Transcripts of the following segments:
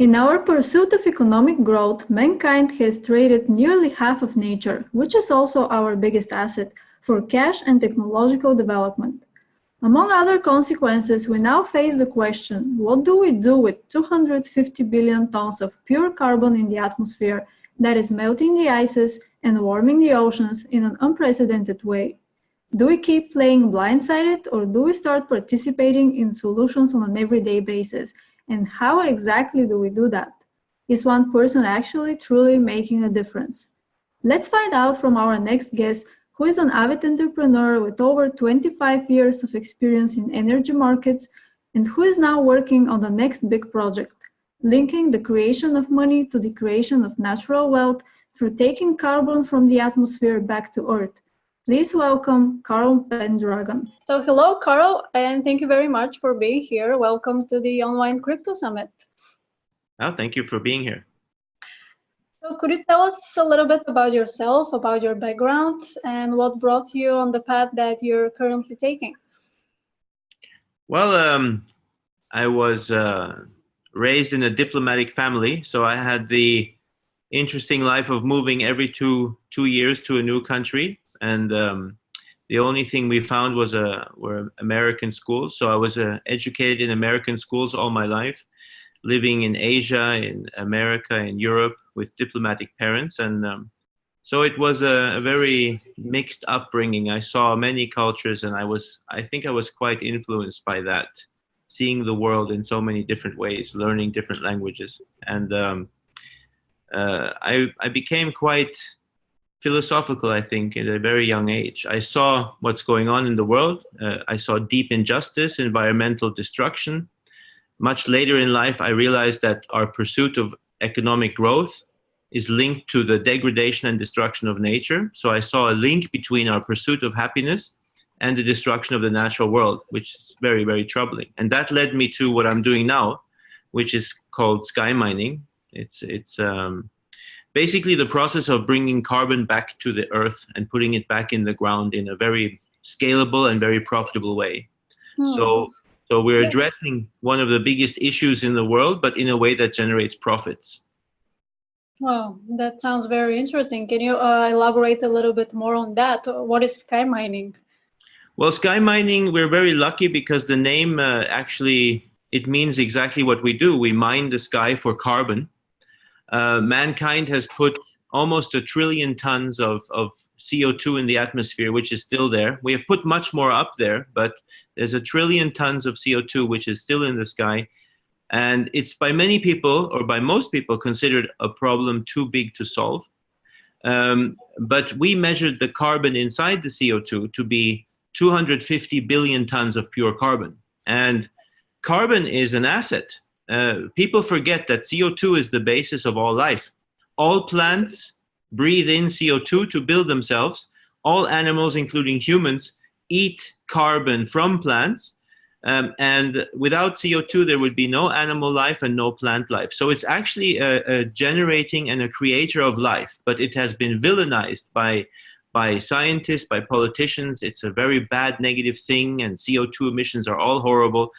In our pursuit of economic growth, mankind has traded nearly half of nature, which is also our biggest asset, for cash and technological development. Among other consequences, we now face the question, what do we do with 250 billion tons of pure carbon in the atmosphere that is melting the ices and warming the oceans in an unprecedented way? Do we keep playing blindsided, or do we start participating in solutions on an everyday basis? And how exactly do we do that? Is one person actually truly making a difference? Let's find out from our next guest, who is an avid entrepreneur with over 25 years of experience in energy markets and who is now working on the next big project, linking the creation of money to the creation of natural wealth through taking carbon from the atmosphere back to Earth. Please welcome Carl Pendragon. So hello, Carl, and thank you very much for being here. Welcome to the Online Crypto Summit. Oh, thank you for being here. So could you tell us a little bit about yourself, about your background, and what brought you on the path that you're currently taking? Well, I was raised in a diplomatic family, so I had the interesting life of moving every two years to a new country. And the only thing we found was were American schools. So I was educated in American schools all my life, living in Asia, in America, in Europe with diplomatic parents. And so it was a very mixed upbringing. I saw many cultures, and I think I was quite influenced by that, seeing the world in so many different ways, learning different languages. And I became quite philosophical, I think, at a very young age. I saw what's going on in the world. I saw deep injustice, environmental destruction. Much later in life, I realized that our pursuit of economic growth is linked to the degradation and destruction of nature. So I saw a link between our pursuit of happiness and the destruction of the natural world, which is very, very troubling. And that led me to what I'm doing now, which is called Skymining. It's basically the process of bringing carbon back to the earth and putting it back in the ground in a very scalable and very profitable way. So we're addressing one of the biggest issues in the world, but in a way that generates profits. Wow, that sounds very interesting. Can you elaborate a little bit more on that? What is Skymining? Well, Skymining, we're very lucky because the name actually, it means exactly what we do. We mine the sky for carbon. Mankind has put almost 1 trillion tons of CO2 in the atmosphere, which is still there. We have put much more up there, but there's 1 trillion tons of CO2, which is still in the sky. And it's by many people, or by most people, considered a problem too big to solve. But we measured the carbon inside the CO2 to be 250 billion tons of pure carbon. And carbon is an asset. People forget that CO2 is the basis of all life. All plants breathe in CO2 to build themselves. All animals, including humans, eat carbon from plants. And without CO2, there would be no animal life and no plant life. So it's actually a generating and a creator of life, but it has been villainized by scientists, by politicians. It's a very bad negative thing, and CO2 emissions are all horrible.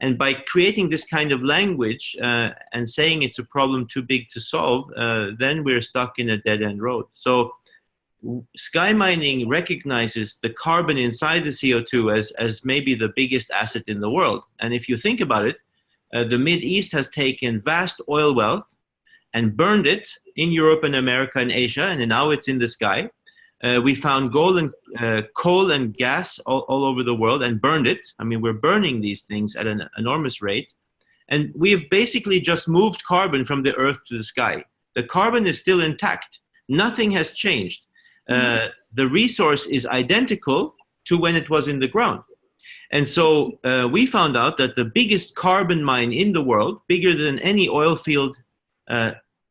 And by creating this kind of language and saying it's a problem too big to solve, then we're stuck in a dead-end road. So Skymining recognizes the carbon inside the CO2 as maybe the biggest asset in the world. And if you think about it, the Mideast has taken vast oil wealth and burned it in Europe and America and Asia, and now it's in the sky. We found gold and coal and gas all over the world and burned it. I mean, we're burning these things at an enormous rate. And we've basically just moved carbon from the earth to the sky. The carbon is still intact. Nothing has changed. The resource is identical to when it was in the ground. And so we found out that the biggest carbon mine in the world, bigger than any oil field,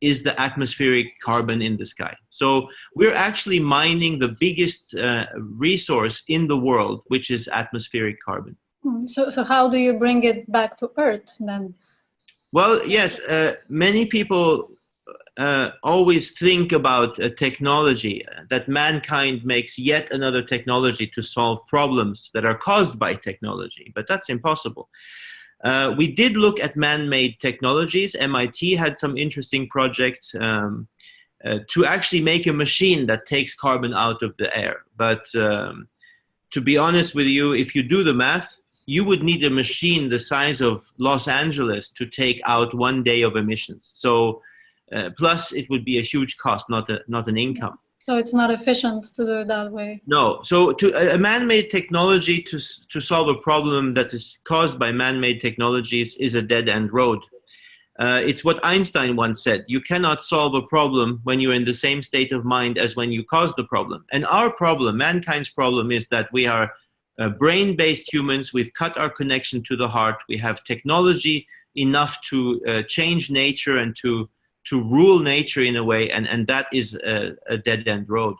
is the atmospheric carbon in the sky. So we're actually mining the biggest resource in the world, which is atmospheric carbon. So how do you bring it back to Earth then? Well, yes, many people always think about a technology, that mankind makes yet another technology to solve problems that are caused by technology, but that's impossible. We did look at man-made technologies. MIT had some interesting projects to actually make a machine that takes carbon out of the air. But to be honest with you, if you do the math, you would need a machine the size of Los Angeles to take out 1 day of emissions. So plus it would be a huge cost, not an income. So it's not efficient to do it that way. No. So a man-made technology to solve a problem that is caused by man-made technologies is a dead-end road. It's what Einstein once said: you cannot solve a problem when you're in the same state of mind as when you caused the problem. And our problem, mankind's problem, is that we are brain-based humans. We've cut our connection to the heart. We have technology enough to change nature and to rule nature in a way, and that is a dead-end road.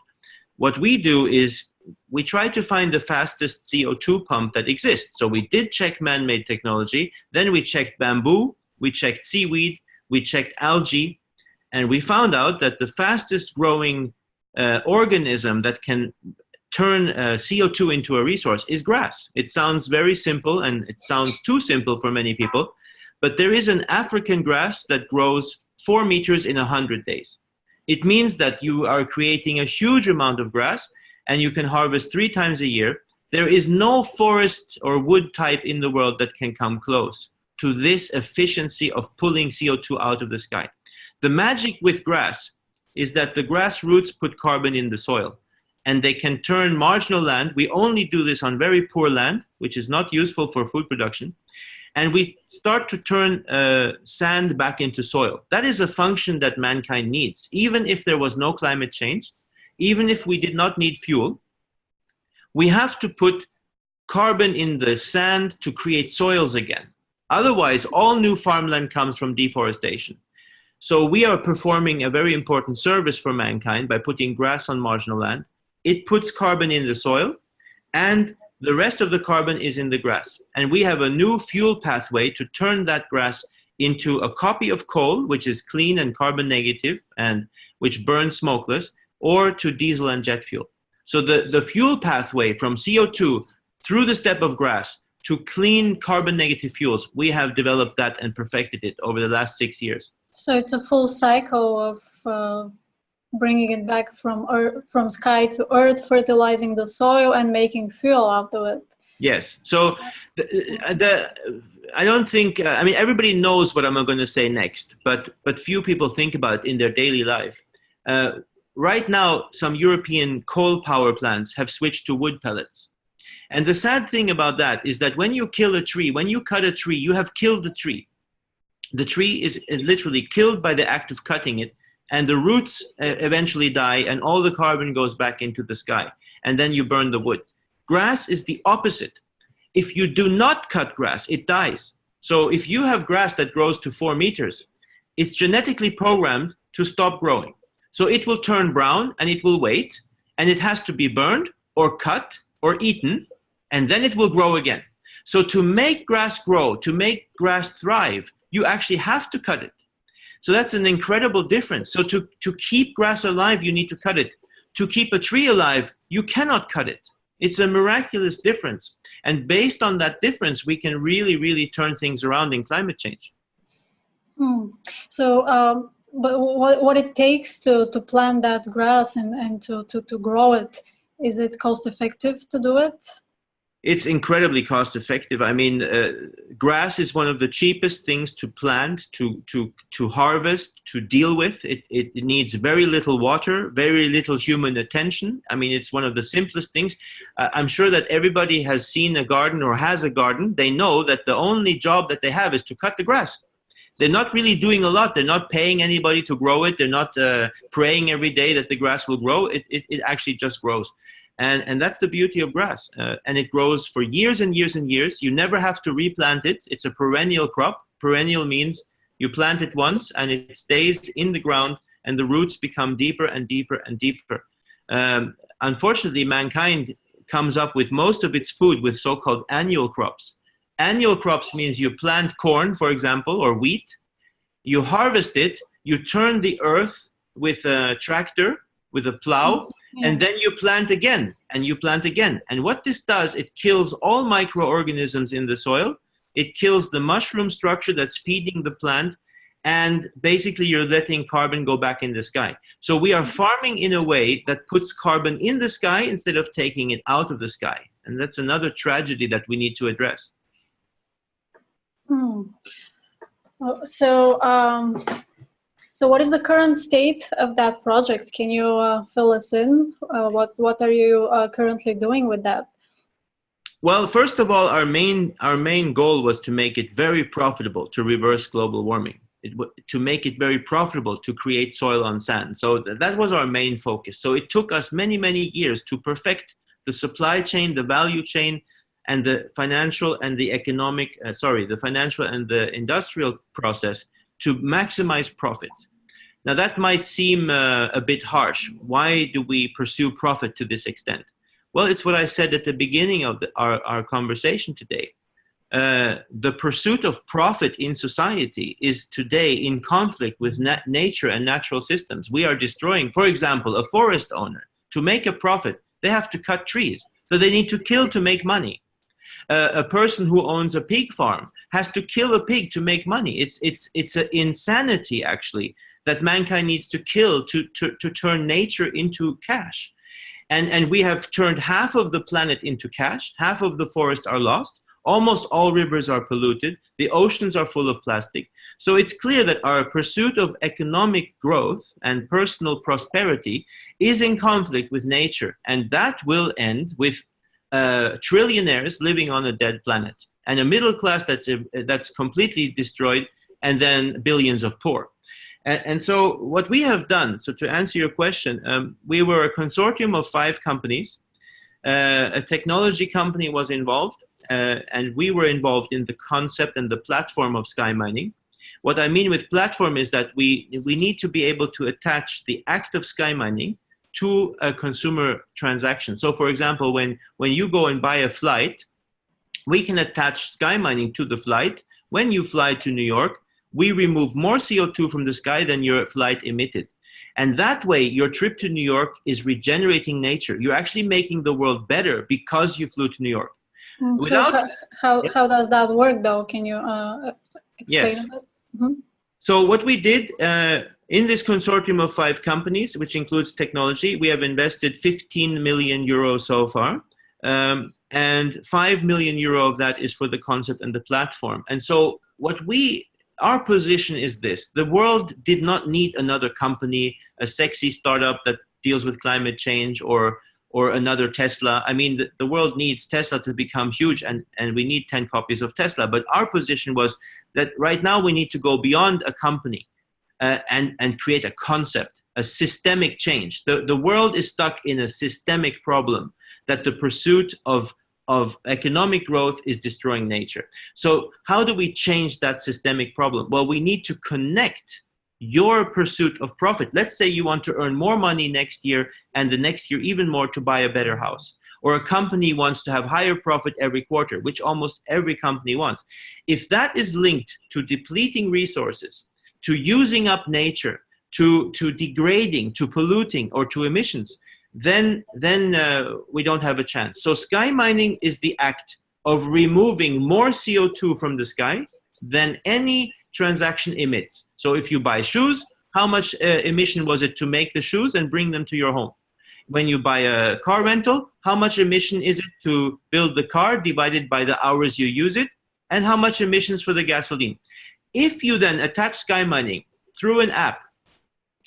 What we do is we try to find the fastest CO2 pump that exists. So we did check man-made technology, then we checked bamboo, we checked seaweed, we checked algae, and we found out that the fastest growing organism that can turn CO2 into a resource is grass. It sounds very simple, and it sounds too simple for many people, but there is an African grass that grows 4 meters in 100 days. It means that you are creating a huge amount of grass, and you can harvest 3 times a year. There is no forest or wood type in the world that can come close to this efficiency of pulling CO2 out of the sky. The magic with grass is that the grass roots put carbon in the soil, and they can turn marginal land. We only do this on very poor land, which is not useful for food production. And we start to turn sand back into soil. That is a function that mankind needs. Even if there was no climate change, even if we did not need fuel, we have to put carbon in the sand to create soils again. Otherwise, all new farmland comes from deforestation. So we are performing a very important service for mankind by putting grass on marginal land. It puts carbon in the soil, and the rest of the carbon is in the grass. And we have a new fuel pathway to turn that grass into a copy of coal, which is clean and carbon negative and which burns smokeless, or to diesel and jet fuel. So the fuel pathway from CO2 through the step of grass to clean carbon negative fuels, we have developed that and perfected it over the last 6 years. So it's a full cycle of bringing it back from sky to earth, fertilizing the soil and making fuel out of it. Yes. So I don't think, I mean, everybody knows what I'm going to say next, but few people think about it in their daily life. Right now, some European coal power plants have switched to wood pellets. And the sad thing about that is that when you kill a tree, when you cut a tree, you have killed the tree. The tree is literally killed by the act of cutting it, and the roots eventually die, and all the carbon goes back into the sky, and then you burn the wood. Grass is the opposite. If you do not cut grass, it dies. So if you have grass that grows to 4 meters, it's genetically programmed to stop growing. So it will turn brown, and it will wait, and it has to be burned or cut or eaten, and then it will grow again. So to make grass grow, to make grass thrive, you actually have to cut it. So that's an incredible difference. So to keep grass alive, you need to cut it. To keep a tree alive, you cannot cut it. It's a miraculous difference. And based on that difference, we can really, really turn things around in climate change. So, but what it takes to plant that grass and to grow it, is it cost effective to do it? It's incredibly cost effective. I mean, grass is one of the cheapest things to plant, to harvest, to deal with. It needs very little water, very little human attention. I mean, it's one of the simplest things. I'm sure that everybody has seen a garden or has a garden. They know that the only job that they have is to cut the grass. They're not really doing a lot. They're not paying anybody to grow it. They're not praying every day that the grass will grow. It actually just grows. And that's the beauty of grass. And it grows for years and years and years. You never have to replant it. It's a perennial crop. Perennial means you plant it once and it stays in the ground and the roots become deeper and deeper and deeper. Unfortunately, mankind comes up with most of its food with so-called annual crops. Annual crops means you plant corn, for example, or wheat. You harvest it. You turn the earth with a tractor, with a plow, and then you plant again, and you plant again. And what this does, it kills all microorganisms in the soil, it kills the mushroom structure that's feeding the plant, and basically you're letting carbon go back in the sky. So we are farming in a way that puts carbon in the sky instead of taking it out of the sky. And that's another tragedy that we need to address. So what is the current state of that project? Can you fill us in? What are you currently doing with that? Well, first of all, our main goal was to make it very profitable to reverse global warming. To make it very profitable to create soil on sand. So that was our main focus. So it took us many, many years to perfect the supply chain, the value chain, and the financial and the economic, the financial and the industrial process to maximize profits. Now that might seem a bit harsh. Why do we pursue profit to this extent? Well, it's what I said at the beginning of our conversation today. The pursuit of profit in society is today in conflict with nature and natural systems. We are destroying, for example, a forest owner. To make a profit, they have to cut trees. So they need to kill to make money. A person who owns a pig farm has to kill a pig to make money. It's an insanity, actually, that mankind needs to kill to turn nature into cash. And we have turned half of the planet into cash. Half of the forests are lost. Almost all rivers are polluted. The oceans are full of plastic. So it's clear that our pursuit of economic growth and personal prosperity is in conflict with nature. And that will end with trillionaires living on a dead planet and a middle class that's completely destroyed, and then billions of poor. And so what we have done, so to answer your question, we were a consortium of 5 companies. A technology company was involved. And we were involved in the concept and the platform of Skymining. What I mean with platform is that we need to be able to attach the act of Skymining to a consumer transaction. So for example, when you go and buy a flight, we can attach Skymining to the flight. When you fly to New York, we remove more CO2 from the sky than your flight emitted. And that way, your trip to New York is regenerating nature. You're actually making the world better because you flew to New York. So how does that work, though? Can you explain a bit? Mm-hmm. So what we did in this consortium of 5 companies, which includes technology, we have invested 15 million euros so far. And 5 million euro of that is for the concept and the platform. And so our position is this: the world did not need another company, a sexy startup that deals with climate change, or another Tesla. I mean, the world needs Tesla to become huge, and we need 10 copies of Tesla. But our position was that right now we need to go beyond a company and create a concept, a systemic change. The world is stuck in a systemic problem, that the pursuit of economic growth is destroying nature. So how do we change that systemic problem? Well, we need to connect your pursuit of profit. Let's say you want to earn more money next year, and the next year even more, to buy a better house. Or a company wants to have higher profit every quarter, which almost every company wants. If that is linked to depleting resources, to using up nature, to degrading, to polluting, or to emissions, then we don't have a chance. So Skymining is the act of removing more CO2 from the sky than any transaction emits. So if you buy shoes, how much emission was it to make the shoes and bring them to your home? When you buy a car rental, how much emission is it to build the car divided by the hours you use it? And how much emissions for the gasoline? If you then attach Skymining through an app,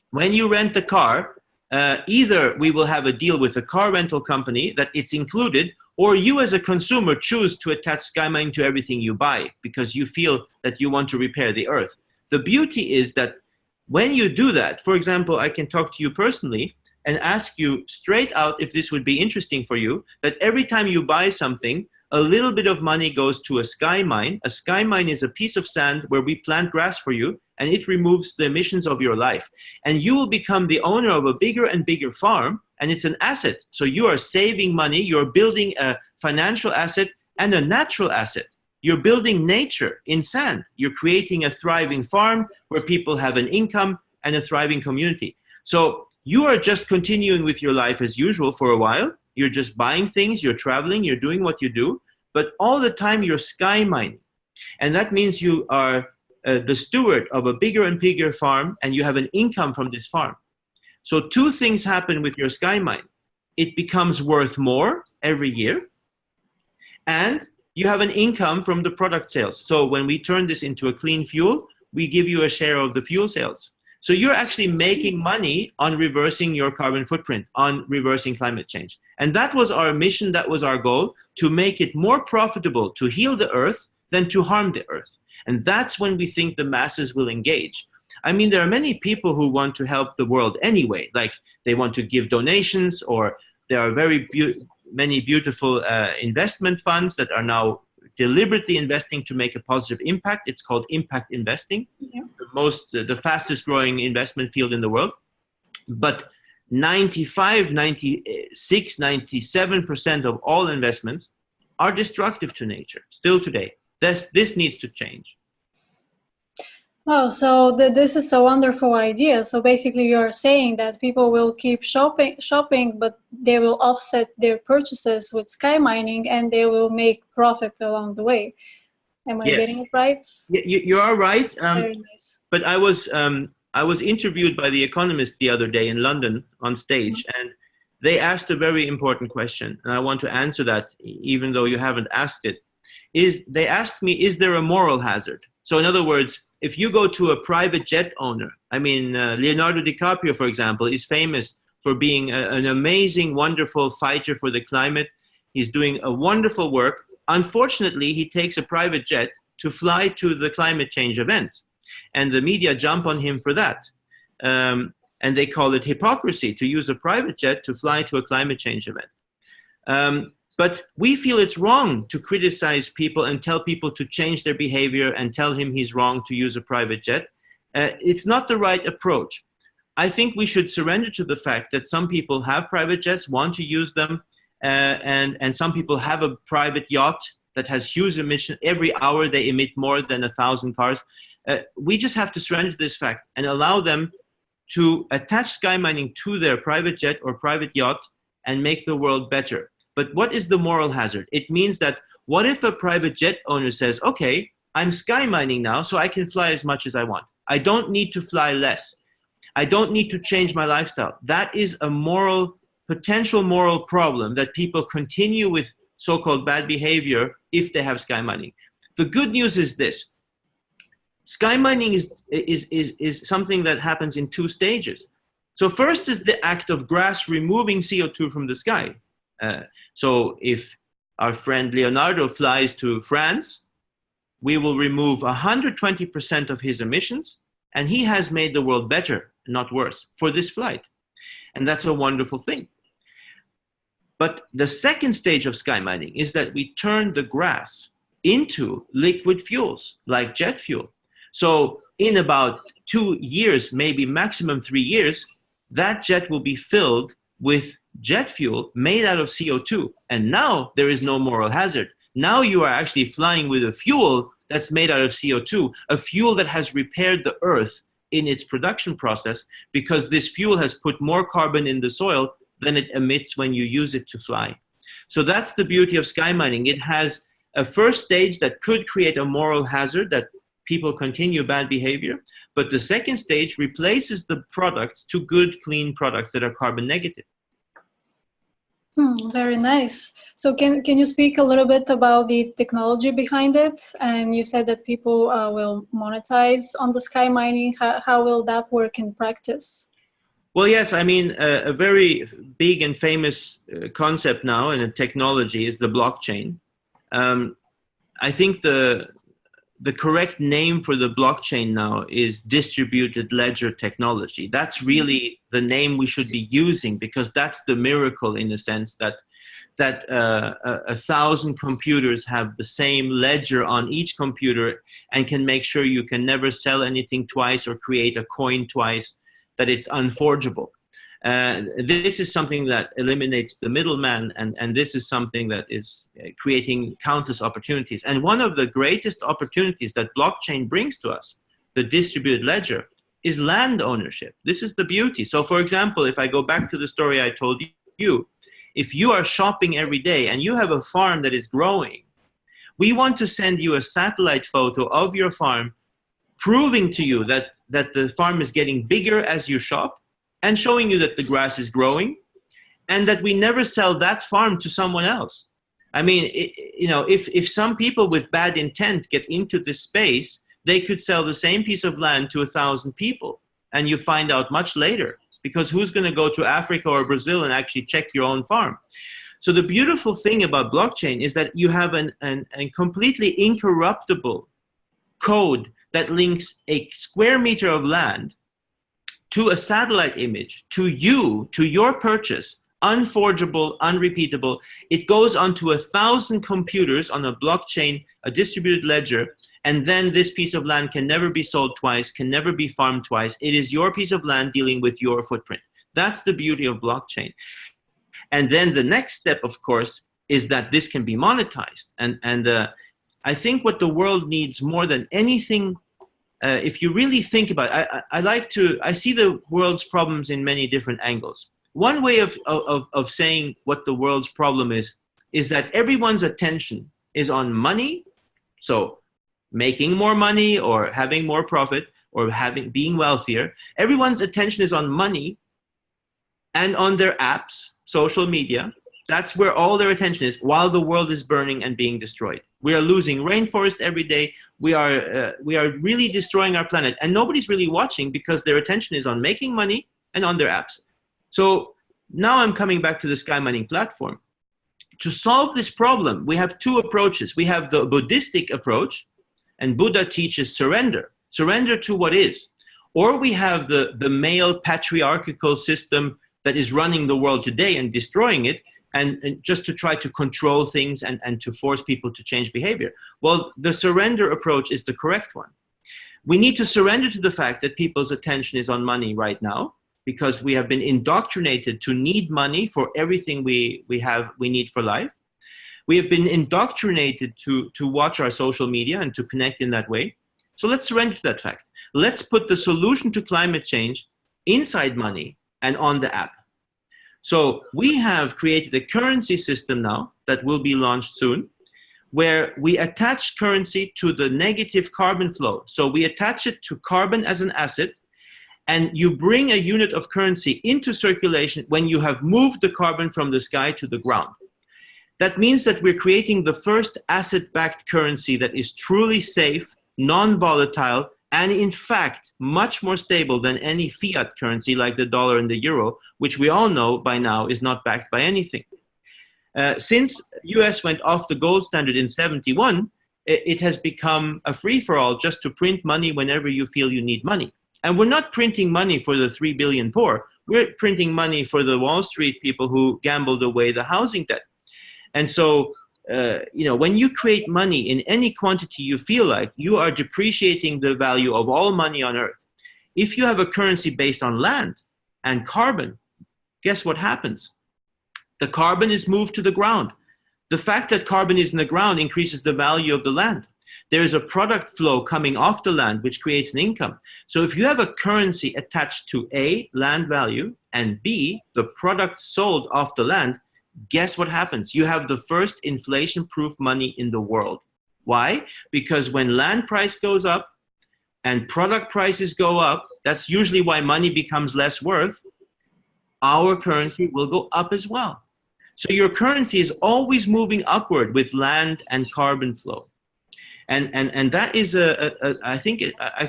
when you rent the car, either we will have a deal with the car rental company that it's included, or you as a consumer choose to attach Skymining to everything you buy because you feel that you want to repair the earth. The beauty is that when you do that, for example, I can talk to you personally and ask you straight out if this would be interesting for you, that every time you buy something, a little bit of money goes to a Skymine. A Skymine is a piece of sand where we plant grass for you, and it removes the emissions of your life. And you will become the owner of a bigger and bigger farm, and it's an asset. So you are saving money, you're building a financial asset and a natural asset. You're building nature in sand. You're creating a thriving farm where people have an income and a thriving community. So you are just continuing with your life as usual for a while. You're just buying things, you're traveling, you're doing what you do, but all the time you're Skymining. And that means you are the steward of a bigger and bigger farm, and you have an income from this farm. So two things happen with your sky mine. It becomes worth more every year, and you have an income from the product sales. So when we turn this into a clean fuel, we give you a share of the fuel sales. So you're actually making money on reversing your carbon footprint, on reversing climate change. And that was our mission, that was our goal, to make it more profitable to heal the earth than to harm the earth. And that's when we think the masses will engage. I mean, there are many people who want to help the world anyway, like they want to give donations, or there are many beautiful investment funds that are now deliberately investing to make a positive impact. It's called impact investing, the fastest growing investment field in the world. But 95, 96, 97% of all investments are destructive to nature still today. This needs to change. Oh, so this is a wonderful idea. So basically you're saying that people will keep shopping, but they will offset their purchases with sky mining, and they will make profit along the way. Am I getting it right? You are right. Very nice. But I was interviewed by The Economist the other day in London on stage, and they asked a very important question, and I want to answer that even though you haven't asked it. They asked me, is there a moral hazard? So in other words, if you go to a private jet owner, I mean, Leonardo DiCaprio, for example, is famous for being an amazing, wonderful fighter for the climate. He's doing a wonderful work. Unfortunately, he takes a private jet to fly to the climate change events. And the media jump on him for that. And they call it hypocrisy to use a private jet to fly to a climate change event. But we feel it's wrong to criticize people and tell people to change their behavior and tell him he's wrong to use a private jet. It's not the right approach. I think we should surrender to the fact that some people have private jets, want to use them, and some people have a private yacht that has huge emissions. Every hour they emit more than 1,000 cars. We just have to surrender to this fact and allow them to attach sky mining to their private jet or private yacht and make the world better. But what is the moral hazard? It means that what if a private jet owner says, okay, I'm sky mining now, so I can fly as much as I want. I don't need to fly less. I don't need to change my lifestyle. That is a potential moral problem that people continue with so-called bad behavior if they have sky mining. The good news is this. Sky mining is something that happens in two stages. So first is the act of grass removing CO2 from the sky. So if our friend Leonardo flies to France, we will remove 120% of his emissions, and he has made the world better, not worse, for this flight. And that's a wonderful thing. But the second stage of sky mining is that we turn the grass into liquid fuels, like jet fuel. So in about 2 years, maybe maximum 3 years, that jet will be filled with jet fuel made out of CO2. And now there is no moral hazard. Now you are actually flying with a fuel that's made out of CO2, a fuel that has repaired the earth in its production process, because this fuel has put more carbon in the soil than it emits when you use it to fly. So that's the beauty of sky mining. It has a first stage that could create a moral hazard, that people continue bad behavior, but the second stage replaces the products to good, clean products that are carbon negative. Very nice. So can you speak a little bit about the technology behind it? And you said that people will monetize on the sky mining. How will that work in practice? Well, yes, I mean, a very big and famous concept now in technology is the blockchain. I think the correct name for the blockchain now is distributed ledger technology. That's really the name we should be using, because that's the miracle, in a sense, that 1,000 computers have the same ledger on each computer and can make sure you can never sell anything twice or create a coin twice, that it's unforgeable. This is something that eliminates the middleman, and this is something that is creating countless opportunities. And one of the greatest opportunities that blockchain brings to us, the distributed ledger, is land ownership. This is the beauty. So for example, if I go back to the story I told you, if you are shopping every day and you have a farm that is growing, We want to send you a satellite photo of your farm, proving to you that the farm is getting bigger as you shop, and showing you that the grass is growing, and that we never sell that farm to someone else. I mean, if some people with bad intent get into this space, they could sell the same piece of land to 1,000 people, and you find out much later, because who's going to go to Africa or Brazil and actually check your own farm? So the beautiful thing about blockchain is that you have a completely incorruptible code that links a square meter of land to a satellite image, to you, to your purchase, unforgeable, unrepeatable. It goes onto 1,000 computers on a blockchain, a distributed ledger, and then this piece of land can never be sold twice, can never be farmed twice. It is your piece of land dealing with your footprint. That's the beauty of blockchain. And then the next step, of course, is that this can be monetized. And I think what the world needs more than anything, if you really think about it, I see the world's problems in many different angles. One way of saying what the world's problem is that everyone's attention is on money, so making more money or having more profit or being wealthier. Everyone's attention is on money and on their apps, social media. That's where all their attention is, while the world is burning and being destroyed. We are losing rainforest every day. We are really destroying our planet, and nobody's really watching because their attention is on making money and on their apps. So now I'm coming back to the Skymining platform. To solve this problem, we have two approaches. We have the Buddhistic approach, and Buddha teaches surrender to what is. Or we have the male patriarchal system that is running the world today and destroying it, and just to try to control things and to force people to change behavior. Well, the surrender approach is the correct one. We need to surrender to the fact that people's attention is on money right now, because we have been indoctrinated to need money for everything we need for life. We have been indoctrinated to watch our social media and to connect in that way. So let's surrender to that fact. Let's put the solution to climate change inside money and on the app. So we have created a currency system now that will be launched soon, where we attach currency to the negative carbon flow. So we attach it to carbon as an asset, and you bring a unit of currency into circulation when you have moved the carbon from the sky to the ground. That means that we're creating the first asset-backed currency that is truly safe, non-volatile, and in fact, much more stable than any fiat currency like the dollar and the euro, which we all know by now is not backed by anything. Since US went off the gold standard in '71, it has become a free-for-all just to print money whenever you feel you need money. And we're not printing money for the 3 billion poor. We're printing money for the Wall Street people who gambled away the housing debt. And so, when you create money in any quantity you feel like, you are depreciating the value of all money on earth. If you have a currency based on land and carbon, guess what happens? The carbon is moved to the ground. The fact that carbon is in the ground increases the value of the land. There is a product flow coming off the land, which creates an income. So if you have a currency attached to A, land value, and B, the product sold off the land, guess what happens? You have the first inflation-proof money in the world. Why? Because when land price goes up and product prices go up, that's usually why money becomes less worth. Our currency will go up as well. So your currency is always moving upward with land and carbon flow. And that is, I think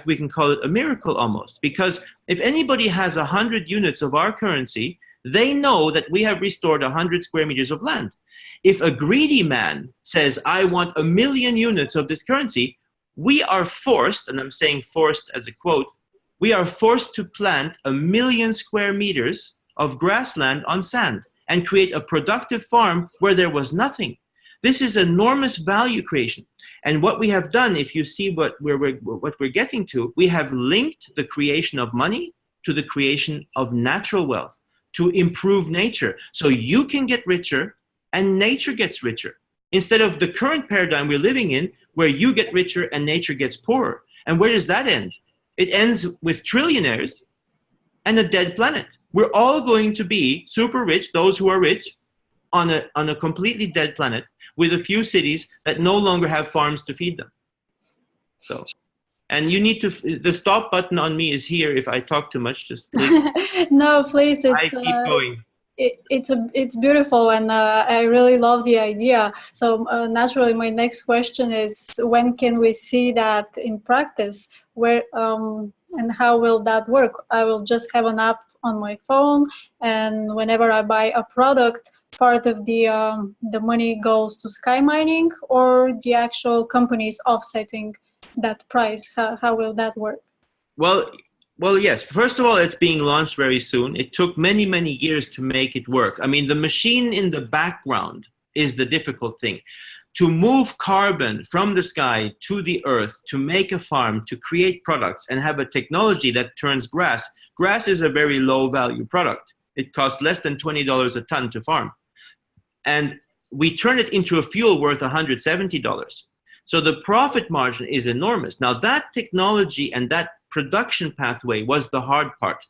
we can call it a miracle almost, because if anybody has 100 units of our currency, they know that we have restored 100 square meters of land. If a greedy man says, I want 1 million units of this currency, we are forced, and I'm saying forced as a quote, we are forced to plant 1 million square meters of grassland on sand and create a productive farm where there was nothing. This is enormous value creation. And what we have done, if you see what we're getting to, we have linked the creation of money to the creation of natural wealth to improve nature. So you can get richer and nature gets richer, instead of the current paradigm we're living in where you get richer and nature gets poorer. And where does that end? It ends with trillionaires and a dead planet. We're all going to be super rich, those who are rich, on a completely dead planet with a few cities that no longer have farms to feed them. So, and you need to, the stop button on me is here. If I talk too much, just please. No, please, I keep going. It's beautiful, and I really love the idea. So naturally, my next question is, when can we see that in practice? Where and how will that work? I will just have an app on my phone, and whenever I buy a product, part of the money goes to Skymining, or the actual company is offsetting that price. How will that work? Well, yes. First of all, it's being launched very soon. It took many, many years to make it work. I mean, the machine in the background is the difficult thing. To move carbon from the sky to the earth, to make a farm, to create products, and have a technology that turns grass. Grass is a very low value product. It costs less than $20 a ton to farm. And we turn it into a fuel worth $170. So the profit margin is enormous. Now that technology and that production pathway was the hard part,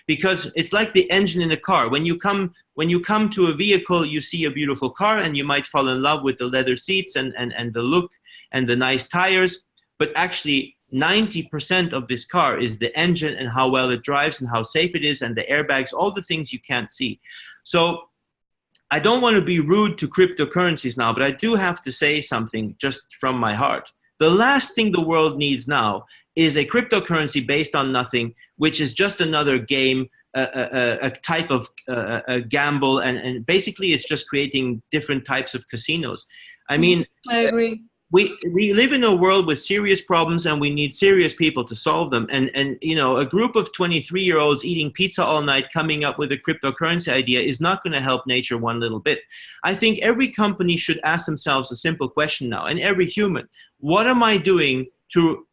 because it's like the engine in a car. When you come to a vehicle, you see a beautiful car and you might fall in love with the leather seats and the look and the nice tires. But actually 90% of this car is the engine and how well it drives and how safe it is and the airbags, all the things you can't see. So I don't want to be rude to cryptocurrencies now, but I do have to say something just from my heart. The last thing the world needs now is a cryptocurrency based on nothing, which is just another game, a type of a gamble, and basically it's just creating different types of casinos. I mean, I agree. We live in a world with serious problems, and we need serious people to solve them. And you know, a group of 23-year-olds eating pizza all night coming up with a cryptocurrency idea is not going to help nature one little bit. I think every company should ask themselves a simple question now, and every human: what am I doing to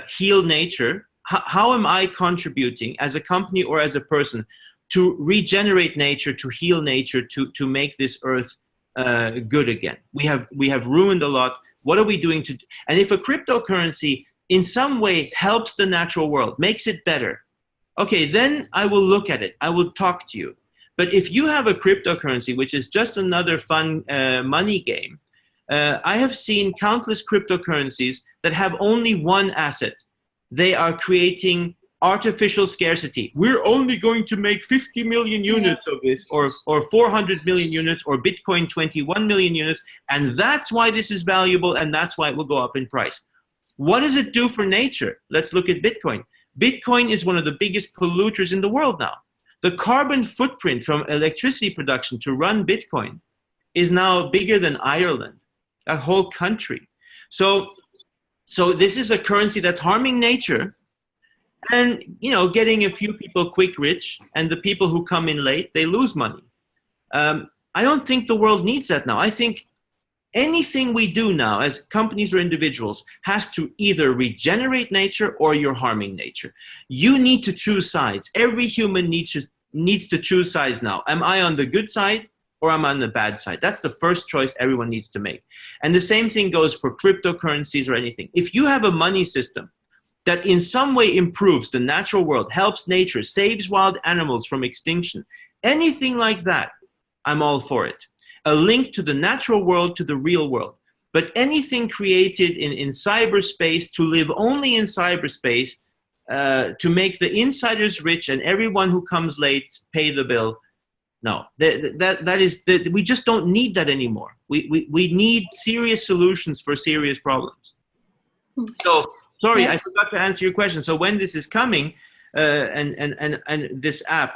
heal nature? How am I contributing as a company or as a person to regenerate nature, to heal nature, to make this earth good again? We have ruined a lot. What are we doing to? And if a cryptocurrency in some way helps the natural world, makes it better, okay, then I will look at it. I will talk to you. But if you have a cryptocurrency, which is just another fun money game, I have seen countless cryptocurrencies that have only one asset. They are creating artificial scarcity. We're only going to make 50 million units of this, or 400 million units, or Bitcoin 21 million units, and that's why this is valuable, and that's why it will go up in price. What does it do for nature? Let's look at Bitcoin. Bitcoin is one of the biggest polluters in the world now. The carbon footprint from electricity production to run Bitcoin is now bigger than Ireland, a whole country. So this is a currency that's harming nature, and you know, getting a few people quick rich, and the people who come in late, they lose money. I don't think the world needs that now. I think anything we do now as companies or individuals has to either regenerate nature or you're harming nature. You need to choose sides. Every human needs to choose sides now. Am I on the good side or am I on the bad side? That's the first choice everyone needs to make. And the same thing goes for cryptocurrencies or anything. If you have a money system that in some way improves the natural world, helps nature, saves wild animals from extinction, anything like that, I'm all for it. A link to the natural world, to the real world. But anything created in cyberspace to live only in cyberspace, to make the insiders rich and everyone who comes late pay the bill, no, we just don't need that anymore. We need serious solutions for serious problems. So, sorry, I forgot to answer your question. So when this is coming, and this app,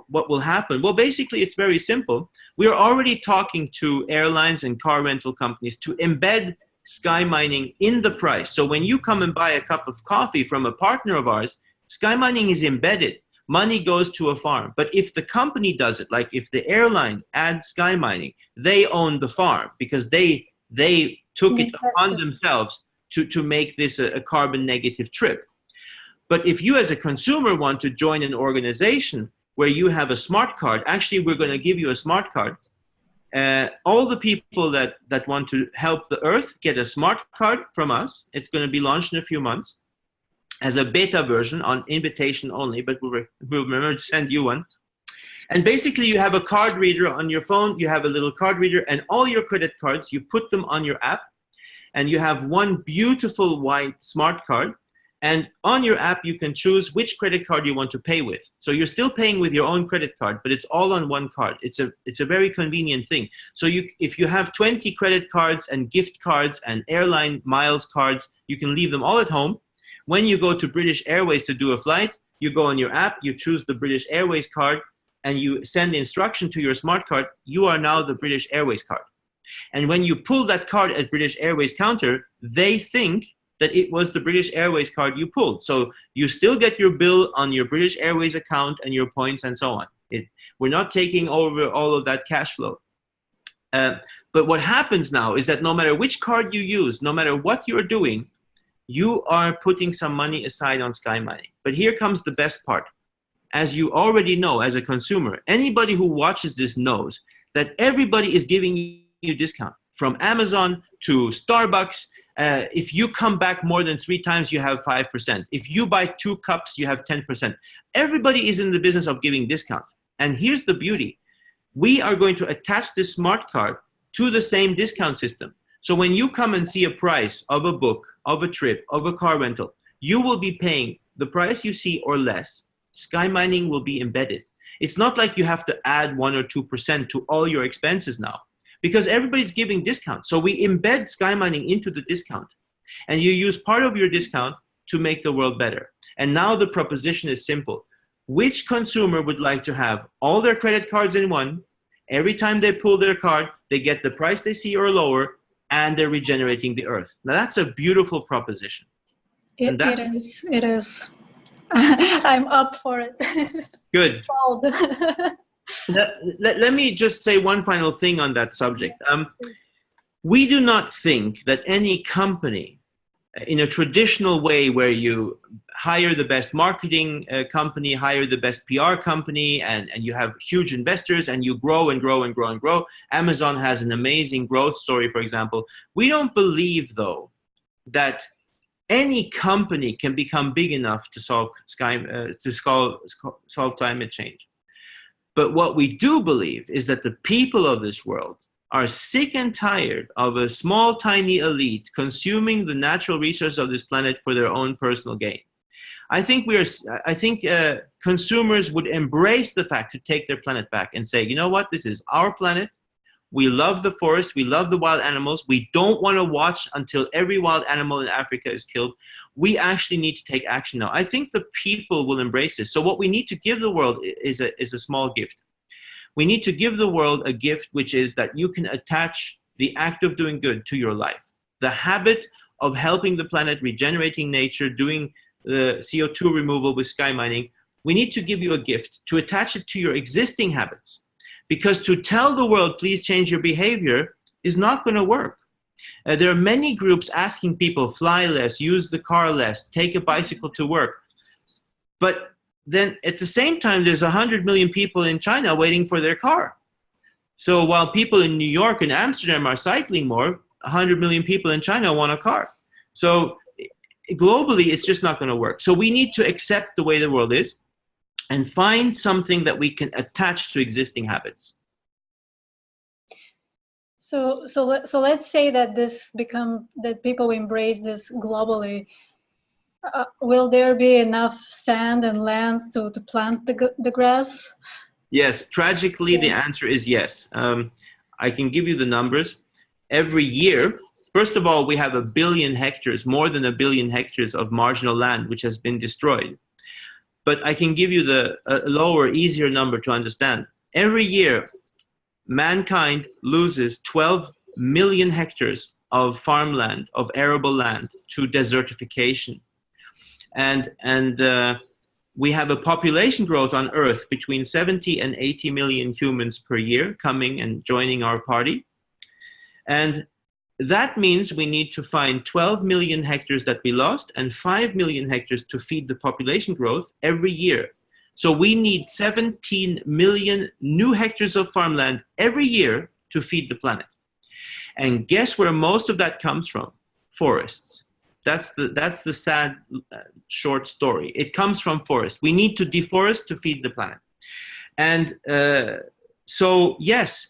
what will happen? Well, basically, it's very simple. We are already talking to airlines and car rental companies to embed Skymining in the price. So when you come and buy a cup of coffee from a partner of ours, Skymining is embedded. Money goes to a farm. But if the company does it, like if the airline adds Skymining, they own the farm because they took it upon themselves to make this a carbon negative trip. But if you as a consumer want to join an organization where you have a smart card, actually we're going to give you a smart card. All the people that want to help the earth get a smart card from us. It's going to be launched in a few months as a beta version on invitation only, but we'll remember to send you one. And basically, you have a card reader on your phone. You have a little card reader, and all your credit cards, you put them on your app, and you have one beautiful white smart card. And on your app, you can choose which credit card you want to pay with. So you're still paying with your own credit card, but it's all on one card. It's a very convenient thing. So if you have 20 credit cards and gift cards and airline miles cards, you can leave them all at home. When you go to British Airways to do a flight, you go on your app, you choose the British Airways card, and you send the instruction to your smart card. You are now the British Airways card. And when you pull that card at British Airways counter, they think that it was the British Airways card you pulled. So you still get your bill on your British Airways account and your points and so on. We're not taking over all of that cash flow. But what happens now is that no matter which card you use, no matter what you're doing, you are putting some money aside on Skymining. But here comes the best part. As you already know as a consumer, anybody who watches this knows that everybody is giving you discount. From Amazon to Starbucks, if you come back more than 3 times, you have 5%. If you buy 2 cups, you have 10%. Everybody is in the business of giving discounts. And here's the beauty. We are going to attach this smart card to the same discount system. So when you come and see a price of a book, of a trip, of a car rental, you will be paying the price you see or less. Skymining will be embedded. It's not like you have to add 1 or 2% to all your expenses now, because everybody's giving discounts. So we embed Skymining into the discount, and you use part of your discount to make the world better. And now the proposition is simple. Which consumer would like to have all their credit cards in one? Every time they pull their card, they get the price they see or lower, and they're regenerating the earth. Now that's a beautiful proposition. It is. I'm up for it. Good. Let me just say one final thing on that subject. We do not think that any company, in a traditional way where you hire the best marketing company, hire the best PR company, and you have huge investors, and you grow and grow and grow and grow. Amazon has an amazing growth story, for example. We don't believe, though, that any company can become big enough to solve climate change. But what we do believe is that the people of this world are sick and tired of a small, tiny elite consuming the natural resources of this planet for their own personal gain. I think consumers would embrace the fact to take their planet back and say, you know what, this is our planet. We love the forest. We love the wild animals. We don't want to watch until every wild animal in Africa is killed. We actually need to take action now. I think the people will embrace this. So what we need to give the world is a small gift. We need to give the world a gift, which is that you can attach the act of doing good to your life. The habit of helping the planet, regenerating nature, doing the CO2 removal with Skymining. We need to give you a gift to attach it to your existing habits. Because to tell the world, please change your behavior, is not going to work. There are many groups asking people, fly less, use the car less, take a bicycle to work. But then at the same time, there's 100 million people in China waiting for their car. So while people in New York and Amsterdam are cycling more, 100 million people in China want a car. So globally, it's just not going to work. So we need to accept the way the world is and find something that we can attach to existing habits. So let's say that that people embrace this globally. Will there be enough sand and land to plant the grass? Yes, tragically, the answer is yes. I can give you the numbers. Every year, first of all, we have 1 billion hectares, more than 1 billion hectares of marginal land, which has been destroyed. But I can give you the lower, easier number to understand. Every year, mankind loses 12 million hectares of farmland, of arable land, to desertification. And we have a population growth on Earth between 70 and 80 million humans per year coming and joining our party. And that means we need to find 12 million hectares that we lost and 5 million hectares to feed the population growth every year. So we need 17 million new hectares of farmland every year to feed the planet. And guess where most of that comes from? Forests. That's the sad short story. It comes from forests. We need to deforest to feed the planet. And so, yes,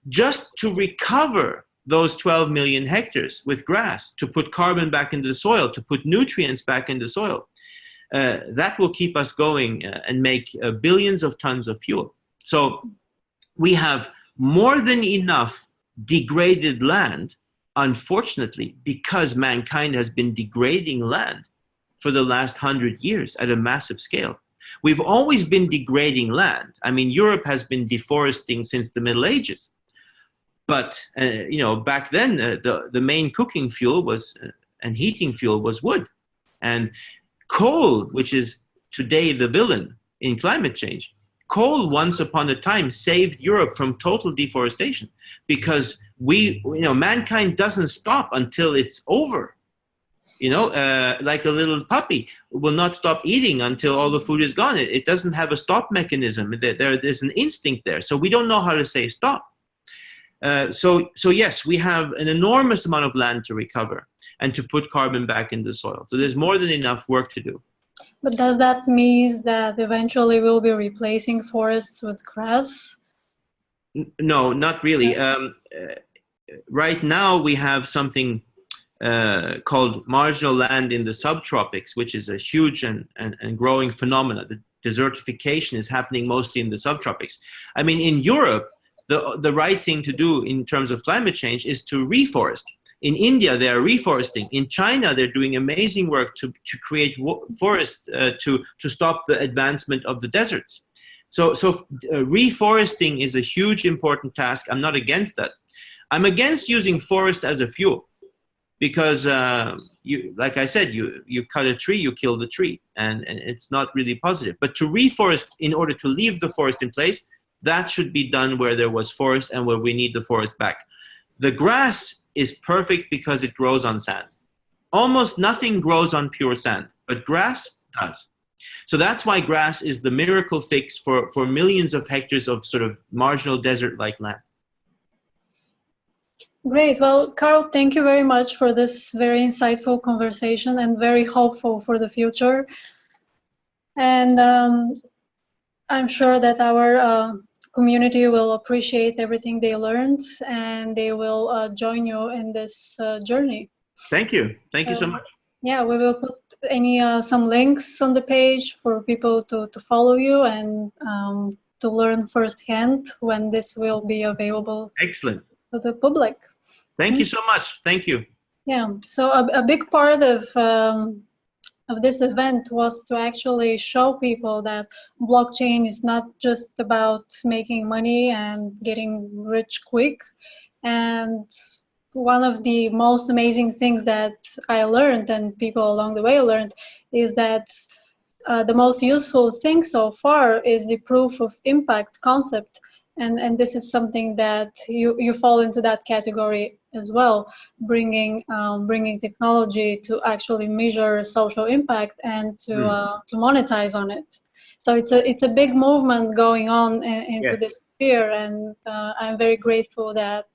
just to recover those 12 million hectares with grass, to put carbon back into the soil, to put nutrients back in the soil, that will keep us going and make billions of tons of fuel. So we have more than enough degraded land, unfortunately, because mankind has been degrading land for the last 100 years at a massive scale. We've always been degrading land. I mean, Europe has been deforesting since the Middle Ages. But, back then, the main cooking fuel was, and heating fuel was wood. And coal, which is today the villain in climate change, coal once upon a time saved Europe from total deforestation, because mankind doesn't stop until it's over. Like a little puppy will not stop eating until all the food is gone. It doesn't have a stop mechanism. There's an instinct there. So we don't know how to say stop. So yes, we have an enormous amount of land to recover and to put carbon back in the soil. So there's more than enough work to do. But does that mean that eventually we'll be replacing forests with grass? No, not really. Right now we have something called marginal land in the subtropics, which is a huge and growing phenomena. The desertification is happening mostly in the subtropics. I mean, in Europe, the right thing to do in terms of climate change is to reforest. In India, they are reforesting. In China, they're doing amazing work to create forests to stop the advancement of the deserts. So reforesting is a huge, important task. I'm not against that. I'm against using forest as a fuel, because like I said, you cut a tree, you kill the tree, and it's not really positive. But to reforest in order to leave the forest in place, that should be done where there was forest and where we need the forest back. The grass is perfect because it grows on sand. Almost nothing grows on pure sand, but grass does. So that's why grass is the miracle fix for millions of hectares of sort of marginal desert-like land. Great. Well, Carl, thank you very much for this very insightful conversation and very hopeful for the future. And I'm sure that our community will appreciate everything they learned, and they will join you in this journey. Thank you. Thank you so much. Yeah, we will put some links on the page for people to follow you and to learn firsthand when this will be available. Excellent. To the public. Thank you so much. Thank you. Yeah, so a big part of this event was to actually show people that blockchain is not just about making money and getting rich quick. And one of the most amazing things that I learned, and people along the way learned, is that the most useful thing so far is the proof of impact concept. And this is something that you fall into that category as well, bringing technology to actually measure social impact and to monetize on it. So it's a big movement going on into this sphere, and I'm very grateful that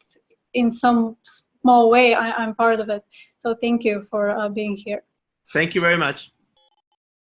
in some small way I'm part of it. So thank you for being here. Thank you very much.